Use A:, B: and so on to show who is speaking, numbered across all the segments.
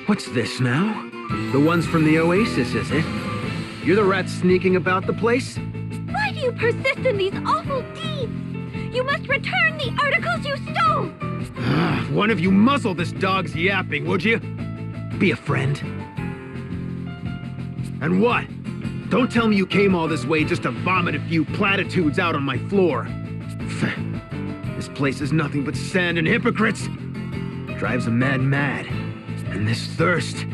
A: What's this now? The ones from the Oasis, is it? You're the rat sneaking about the place?
B: Why do you persist in these awful deeds? You must return the articles you stole!
A: One of you muzzle this dog's yapping, would you? Be a friend. And what? Don't tell me you came all this way just to vomit a few platitudes out on my floor. This place is nothing but sand and hypocrites. Drives a man mad. And this thirst,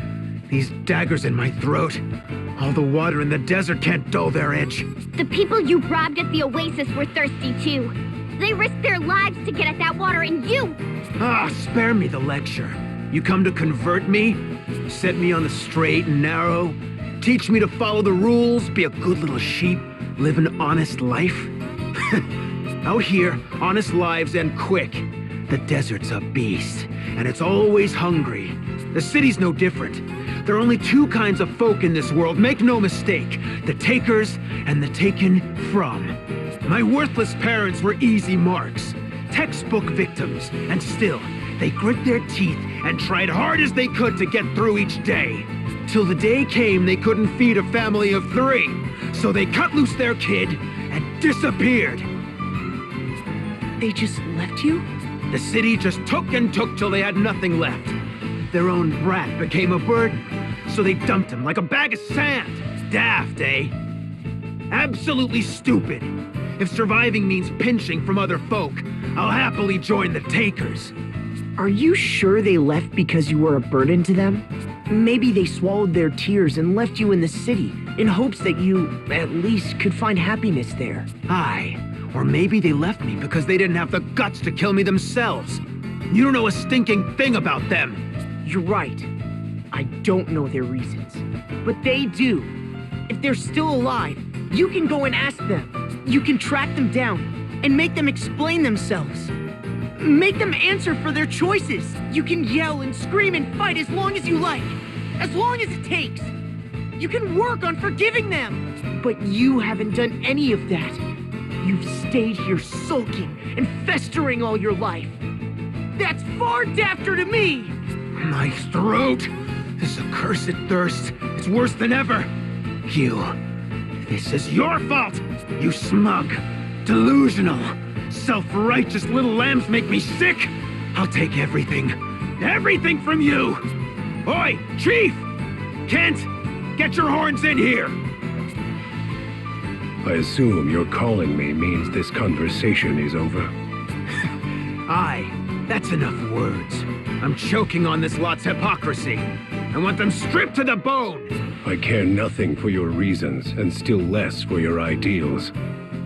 A: these daggers in my throat. All the water in the desert can't dull their edge.
B: The people you robbed at the Oasis were thirsty too. They risked their lives to get at that water, and you...
A: Spare me the lecture. You come to convert me? Set me on the straight and narrow? Teach me to follow the rules, be a good little sheep, live an honest life? Out here, honest lives end quick. The desert's a beast, and it's always hungry. The city's no different. There are only two kinds of folk in this world, make no mistake. The takers and the taken from. My worthless parents were easy marks, textbook victims, and still, they grit their teeth and tried hard as they could to get through each day. Till the day came they couldn't feed a family of 3, so they cut loose their kid and disappeared.
C: They just left you?
A: The city just took and took till they had nothing left. Their own brat became a burden, so they dumped him like a bag of sand. Daft, eh? Absolutely stupid. If surviving means pinching from other folk, I'll happily join the takers.
C: Are you sure they left because you were a burden to them? Maybe they swallowed their tears and left you in the city in hopes that you, at least, could find happiness there.
A: Aye. Or maybe they left me because they didn't have the guts to kill me themselves. You don't know a stinking thing about them.
C: You're right. I don't know their reasons. But they do. If they're still alive, you can go and ask them. You can track them down and make them explain themselves. Make them answer for their choices. You can yell and scream and fight as long as you like. As long as it takes. You can work on forgiving them. But you haven't done any of that. You've stayed here sulking and festering all your life. That's far dafter to me!
A: My throat! This accursed thirst, it's worse than ever! This is your fault! You smug, delusional, self-righteous little lambs make me sick! I'll take everything. Everything from you! Oi, Chief! Kent! Get your horns in here!
D: I assume your calling me means this conversation is over.
A: Aye, that's enough words. I'm choking on this lot's hypocrisy. I want them stripped to the bone!
D: I care nothing for your reasons, and still less for your ideals.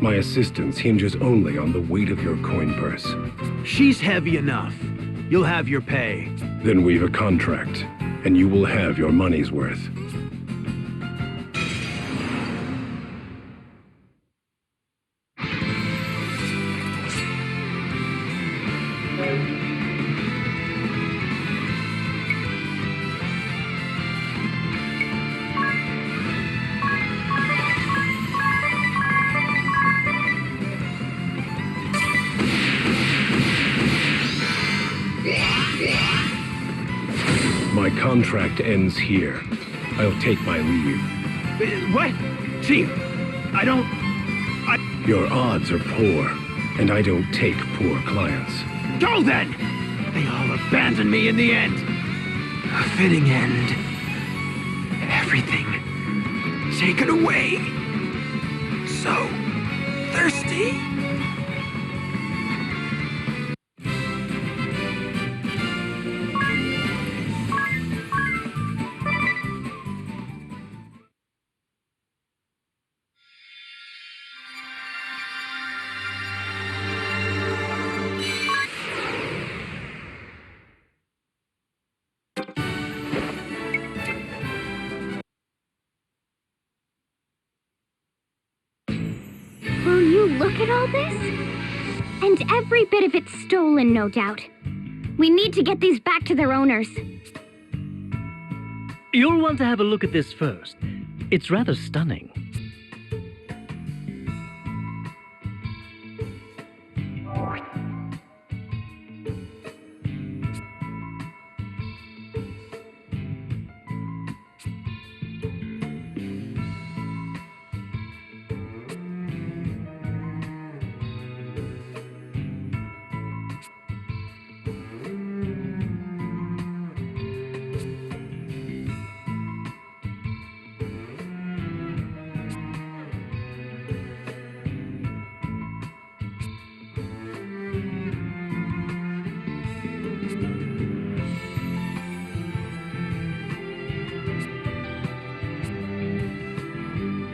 D: My assistance hinges only on the weight of your coin purse.
A: She's heavy enough. You'll have your pay.
D: Then we've a contract, and you will have your money's worth. My contract ends here. I'll take my leave.
A: What? Chief, I don't...
D: Your odds are poor, and I don't take poor clients.
A: Go then! They all abandoned me in the end. A fitting end. Everything taken away. So thirsty.
B: Will you look at all this? And every bit of it's stolen, no doubt. We need to get these back to their owners.
E: You'll want to have a look at this first. It's rather stunning.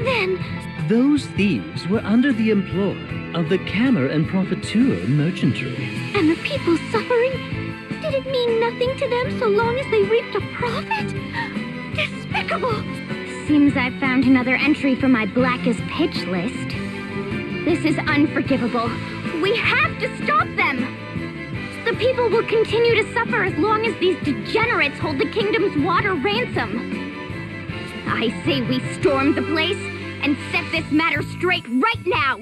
B: Then,
E: Those thieves were under the employ of the Camera and Profiteur merchantry.
B: and the people suffering? Did it mean nothing to them so long as they reaped a profit? Despicable! Seems I've found another entry for my black as pitch list. This is unforgivable. We have to stop them! The people will continue to suffer as long as these degenerates hold the kingdom's water ransom. I say we storm the place and set this matter straight right now!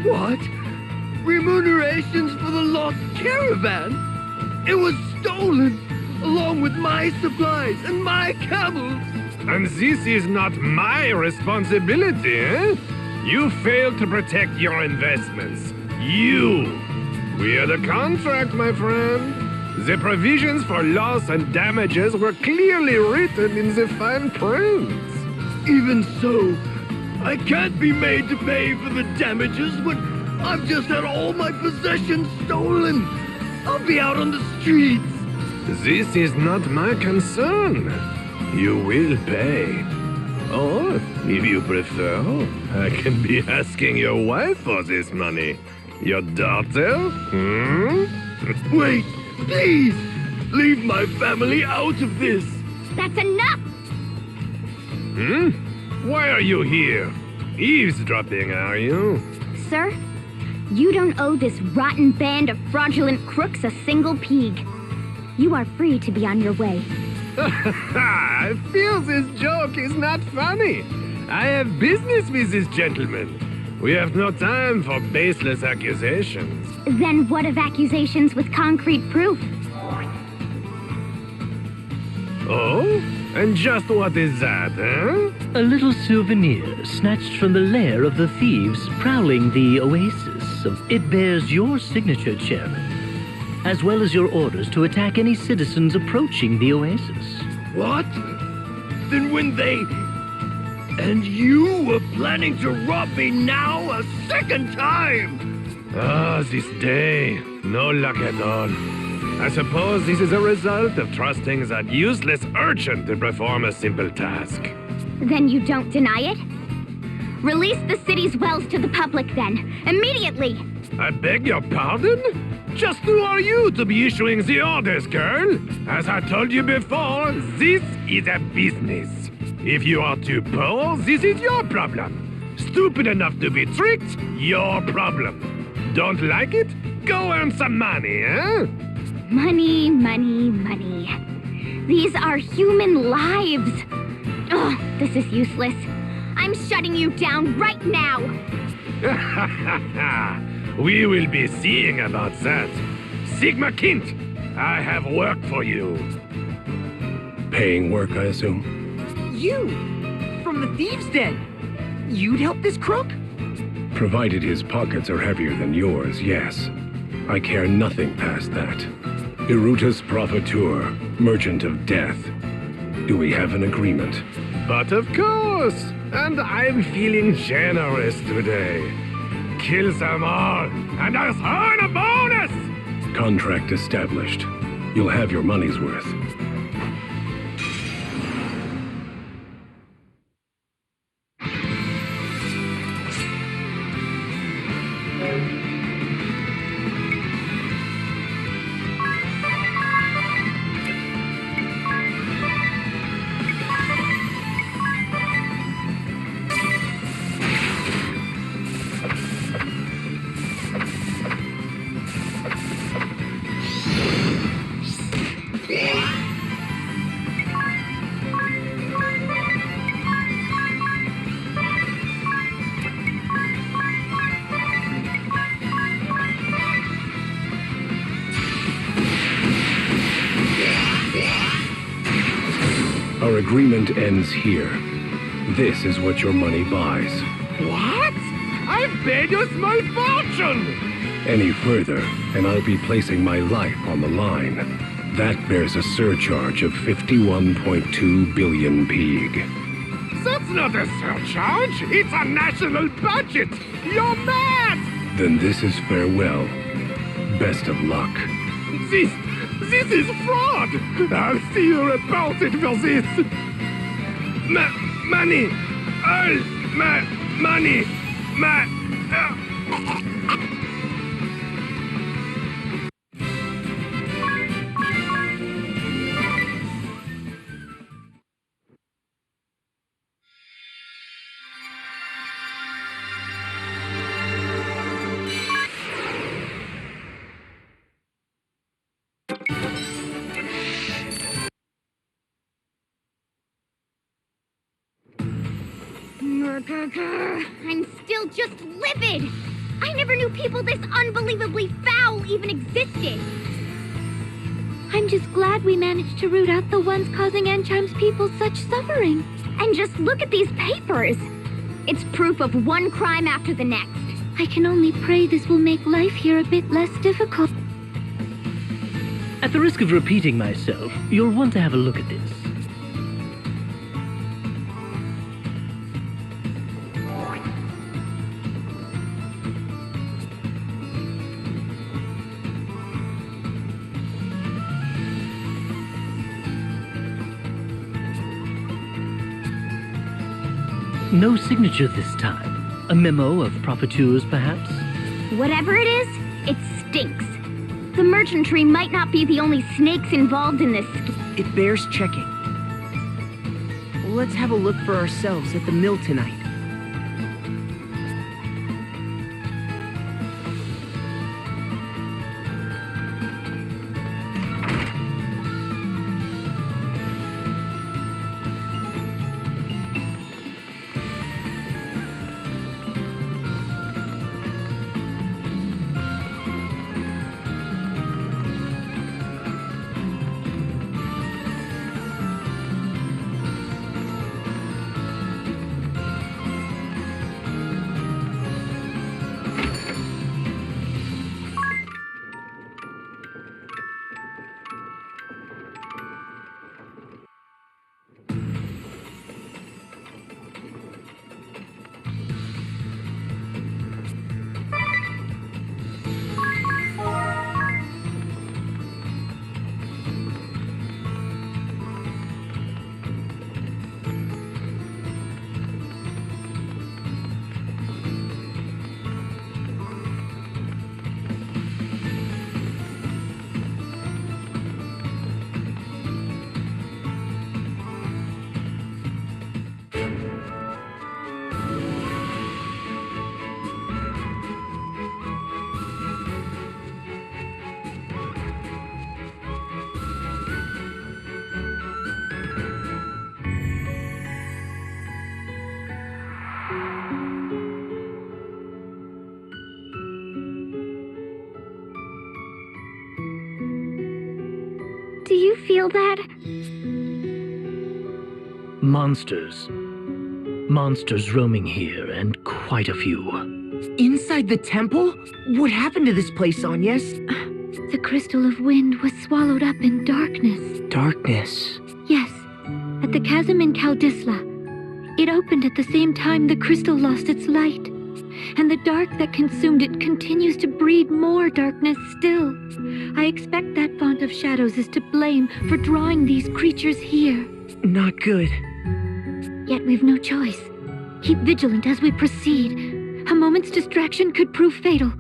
F: What? Remunerations for the lost caravan? It was stolen, along with my supplies and my camels.
D: And this is not my responsibility, eh? You failed to protect your investments. You! We had a contract, my friend. The provisions for loss and damages were clearly written in the fine print.
F: Even so, I can't be made to pay for the damages when I've just had all my possessions stolen. I'll be out on the streets.
D: This is not my concern. You will pay. Or, if you prefer, I can be asking your wife for this money. Your daughter?
F: Wait, please! Leave my family out of this!
B: That's enough!
D: Why are you here? Eavesdropping, are you?
B: Sir, you don't owe this rotten band of fraudulent crooks a single peeg. You are free to be on your way.
D: I feel this joke is not funny. I have business with this gentleman. We have no time for baseless accusations.
B: Then what of accusations with concrete proof?
D: Oh? And just what is that, eh?
E: A little souvenir snatched from the lair of the thieves prowling the oasis. It bears your signature, Chairman. as well as your orders to attack any citizens approaching the oasis.
F: What? Then when they... And you were planning to rob me now a second time!
D: Ah, this day. No luck at all. I suppose this is a result of trusting that useless urchin to perform a simple task.
B: Then you don't deny it? Release the city's wells to the public then, immediately!
D: I beg your pardon? Just who are you to be issuing the orders, girl? As I told you before, this is a business. If you are too poor, this is your problem. Stupid enough to be tricked, your problem. Don't like it? Go earn some money, eh?
B: Money, money, money. These are human lives. Ugh, this is useless. I'm shutting you down right now.
D: We will be seeing about that. Sigma Kint, I have work for you.
G: Paying work, I assume?
C: You! From the thieves' den! You'd help this crook?
G: Provided his pockets are heavier than yours, yes. I care nothing past that. Irutus Profiteur, Merchant of Death. Do we have an agreement?
D: But of course! And I'm feeling generous today. Kill them all, and I'll earn a bonus!
G: Contract established. You'll have your money's worth. Our agreement ends here. This is what your money buys.
D: What? I've paid you a small fortune!
G: Any further, and I'll be placing my life on the line. That bears a surcharge of 51.2 billion peeg.
D: That's not a surcharge! It's a national budget! You're mad!
G: Then this is farewell. Best of luck.
D: This is fraud! I'll see you reported for this! Money! All my money!
B: I'm still just livid! I never knew people this unbelievably foul even existed! I'm just glad we managed to root out the ones causing Enchime's people such suffering. And just look at these papers! It's proof of one crime after the next. I can only pray this will make life here a bit less difficult.
E: At the risk of repeating myself, you'll want to have a look at this. No signature this time. A memo of Profiteur's, perhaps?
B: Whatever it is, it stinks. The merchantry might not be the only snakes involved in this.
C: It bears checking. Let's have a look for ourselves at the mill tonight.
B: Do you feel that?
E: Monsters. Monsters roaming here, and quite a few.
C: Inside the temple? What happened to this place, Agnes?
B: The crystal of wind was swallowed up in darkness.
C: Darkness.
B: Yes, at the chasm in Kaldisla. It opened at the same time the crystal lost its light. And the dark that consumed it continues to breed more darkness still. I expect that font of shadows is to blame for drawing these creatures here.
C: Not good.
B: Yet we've no choice. Keep vigilant as we proceed. A moment's distraction could prove fatal.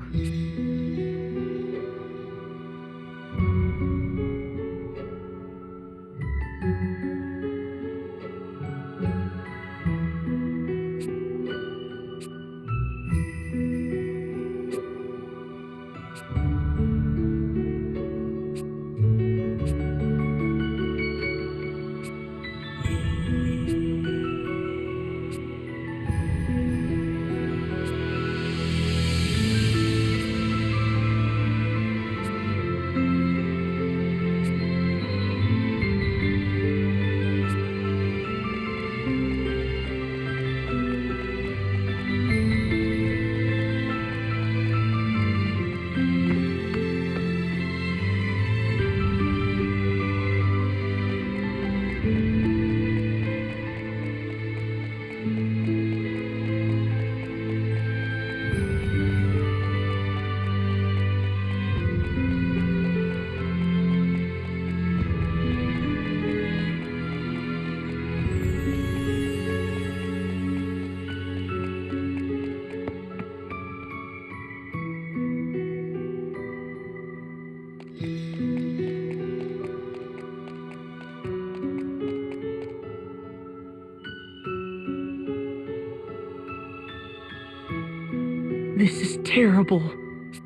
C: This is terrible.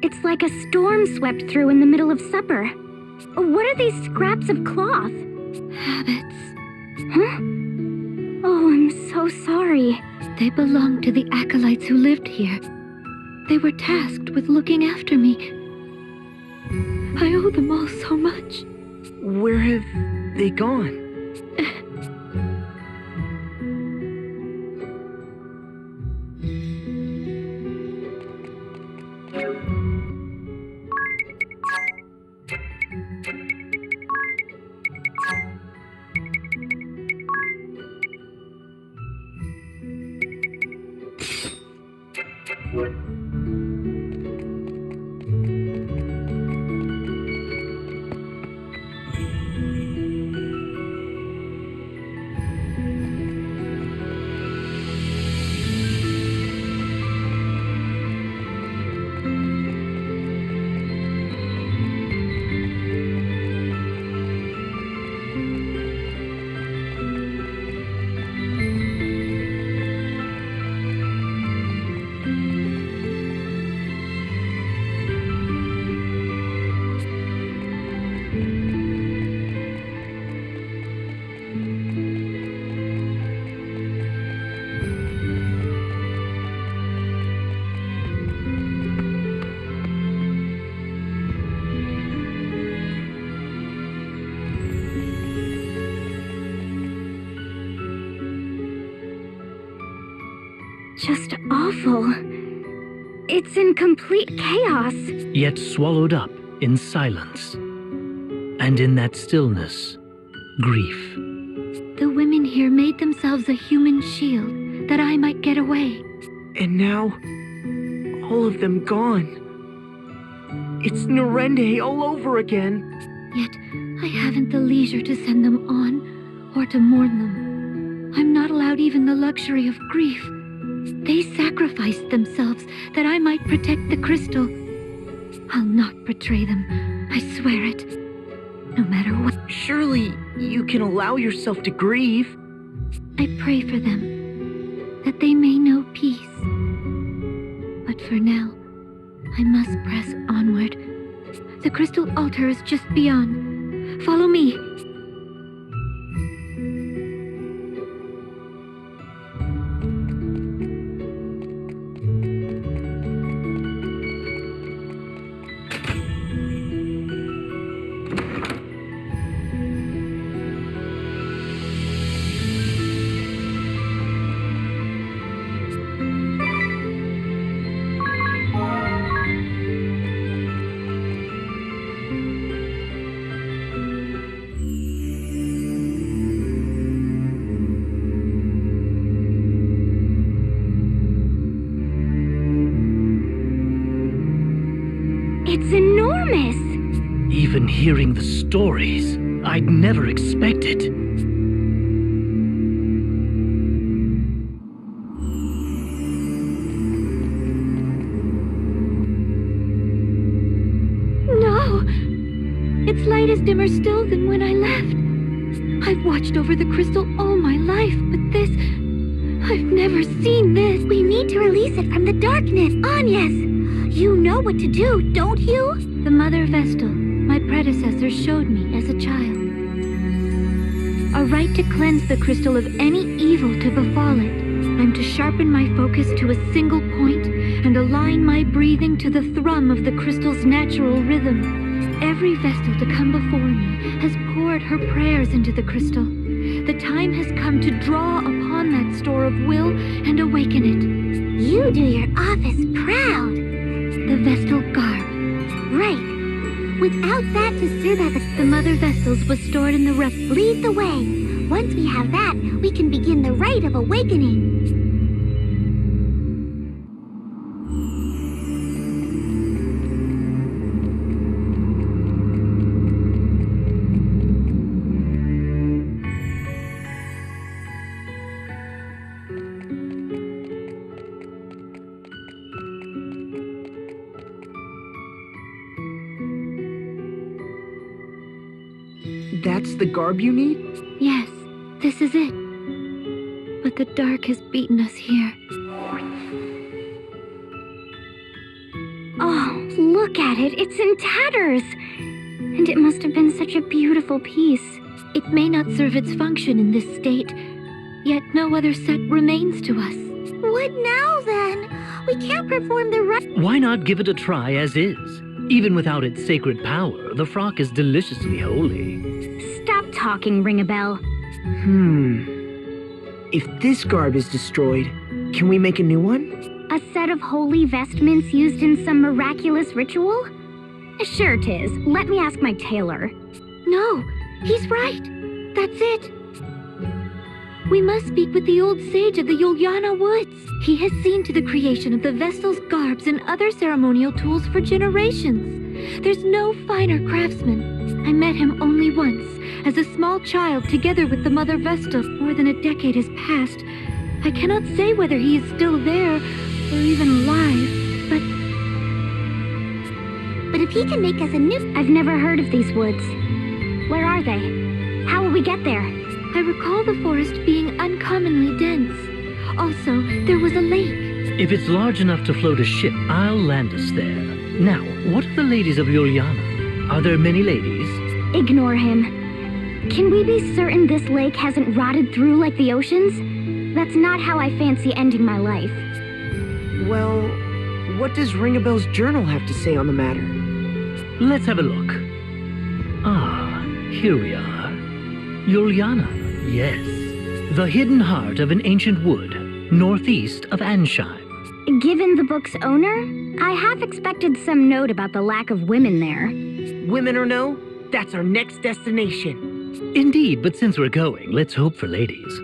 B: It's like a storm swept through in the middle of supper. What are these scraps of cloth? Habits. Huh? Oh, I'm so sorry. They belong to the acolytes who lived here. They were tasked with looking after me. I owe them all so much.
C: Where have they gone?
B: Just awful. It's in complete chaos.
E: Yet swallowed up in silence. And in that stillness, grief.
B: The women here made themselves a human shield that I might get away.
C: And now, all of them gone. It's Narende all over again.
B: Yet I haven't the leisure to send them on or to mourn them. I'm not allowed even the luxury of grief. They sacrificed themselves that I might protect the crystal. I'll not betray them, I swear it. No matter what.
C: Surely you can allow yourself to grieve.
B: I pray for them, that they may know peace. But for now, I must press onward. The crystal altar is just beyond. Follow me.
E: Even hearing the stories, I'd never expected.
B: No! Its light is dimmer still than when I left. I've watched over the crystal all my life, but this... I've never seen this. We need to release it from the darkness. Agnes, you know what to do, don't you? The Mother Vestal, my predecessor, showed me as a child. A right to cleanse the crystal of any evil to befall it. I'm to sharpen my focus to a single point and align my breathing to the thrum of the crystal's natural rhythm. Every Vestal to come before me has poured her prayers into the crystal. The time has come to draw upon that store of will and awaken it. You do your office proud. The Vestal garb. Right. Without that to serve as the Mother Vestals was stored in the lead the way. Once we have that, we can begin the rite of awakening.
C: That's the garb you need?
B: Yes, this is it. But the dark has beaten us here. Oh, look at it. It's in tatters. And it must have been such a beautiful piece. It may not serve its function in this state, yet no other set remains to us. What now, then? We can't perform the rite.
E: Why not give it a try as is? Even without its sacred power, the frock is deliciously holy.
B: Stop talking, Ring-a-Bell.
C: If this garb is destroyed, can we make a new one?
B: A set of holy vestments used in some miraculous ritual? Sure 'tis. Let me ask my tailor. No, he's right. That's it. We must speak with the old sage of the Yuliana Woods. He has seen to the creation of the Vestal's garbs and other ceremonial tools for generations. There's no finer craftsman. I met him only once, as a small child together with the Mother Vestal. More than a decade has passed. I cannot say whether he is still there, or even alive, But if he can make us a new... I've never heard of these woods. Where are they? How will we get there? I recall the forest being uncommonly dense. Also, there was a lake.
E: If it's large enough to float a ship, I'll land us there. Now, what of the ladies of Yuliana? Are there many ladies?
B: Ignore him. Can we be certain this lake hasn't rotted through like the oceans? That's not how I fancy ending my life.
C: Well, what does Ring-a-Bell's journal have to say on the matter?
E: Let's have a look. Ah, here we are. Yuliana, yes. The hidden heart of an ancient wood, northeast of Ansheim.
B: Given the book's owner, I half expected some note about the lack of women there.
C: Women or no, that's our next destination.
E: Indeed, but since we're going, let's hope for ladies.